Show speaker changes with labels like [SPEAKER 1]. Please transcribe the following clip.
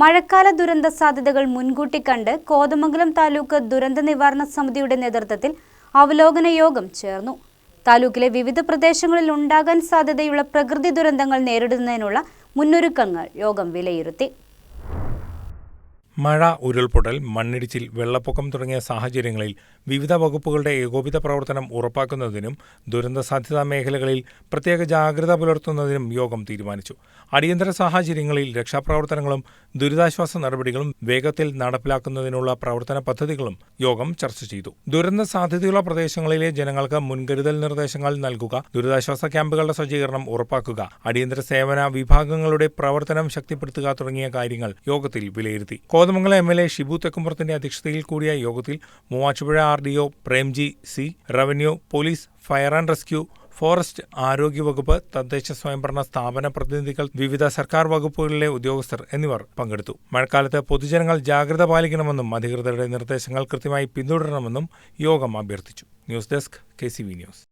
[SPEAKER 1] മഴക്കാല ദുരന്ത സാധ്യതകൾ മുൻകൂട്ടി കണ്ട് കോതമംഗലം താലൂക്ക് ദുരന്ത നിവാരണ സമിതിയുടെ നേതൃത്വത്തിൽ അവലോകന യോഗം ചേർന്നു. താലൂക്കിലെ വിവിധ പ്രദേശങ്ങളിൽ ഉണ്ടാകാൻ സാധ്യതയുള്ള പ്രകൃതി ദുരന്തങ്ങൾ നേരിടുന്നതിനുള്ള മുന്നൊരുക്കങ്ങൾ യോഗം വിലയിരുത്തി.
[SPEAKER 2] മഴ, ഉരുൾപൊട്ടൽ, മണ്ണിടിച്ചിൽ, വെള്ളപ്പൊക്കം തുടങ്ങിയ സാഹചര്യങ്ങളിൽ വിവിധ വകുപ്പുകളുടെ ഏകോപിത പ്രവർത്തനം ഉറപ്പാക്കുന്നതിനും ദുരന്ത സാധ്യതാ മേഖലകളിൽ പ്രത്യേക ജാഗ്രത പുലർത്തുന്നതിനും യോഗം തീരുമാനിച്ചു. അടിയന്തര സാഹചര്യങ്ങളിൽ രക്ഷാപ്രവർത്തനങ്ങളും ദുരിതാശ്വാസ നടപടികളും വേഗത്തിൽ നടപ്പിലാക്കുന്നതിനുള്ള പ്രവർത്തന പദ്ധതികളും യോഗം ചർച്ച ചെയ്തു. ദുരന്ത സാധ്യതയുള്ള പ്രദേശങ്ങളിലെ ജനങ്ങൾക്ക് മുൻകരുതൽ നിർദ്ദേശങ്ങൾ നൽകുക, ദുരിതാശ്വാസ ക്യാമ്പുകളുടെ സജ്ജീകരണം ഉറപ്പാക്കുക, അടിയന്തര സേവന വിഭാഗങ്ങളുടെ പ്രവർത്തനം ശക്തിപ്പെടുത്തുക തുടങ്ങിയ കാര്യങ്ങൾ യോഗത്തിൽ വിലയിരുത്തി. കോതമംഗലം എം.എൽ.എ. ഷിബു തെക്കുംപുറത്തിന്റെ അധ്യക്ഷതയിൽ കൂടിയ യോഗത്തിൽ Muvattupuzha RDO. Premji C, revenue, police, fire and rescue, forest, ആരോഗ്യവകുപ്പ്, തദ്ദേശ സ്വയംഭരണ സ്ഥാപന പ്രതിനിധികൾ, വിവിധ സർക്കാർ വകുപ്പുകളിലെ ഉദ്യോഗസ്ഥർ എന്നിവർ പങ്കെടുത്തു. മഴക്കാലത്ത് പൊതുജനങ്ങൾ ജാഗ്രത പാലിക്കണമെന്നും അധികൃതരുടെ നിർദ്ദേശങ്ങൾ കൃത്യമായി പിന്തുടരണമെന്നും യോഗം അഭ്യർത്ഥിച്ചു. News desk KCV news.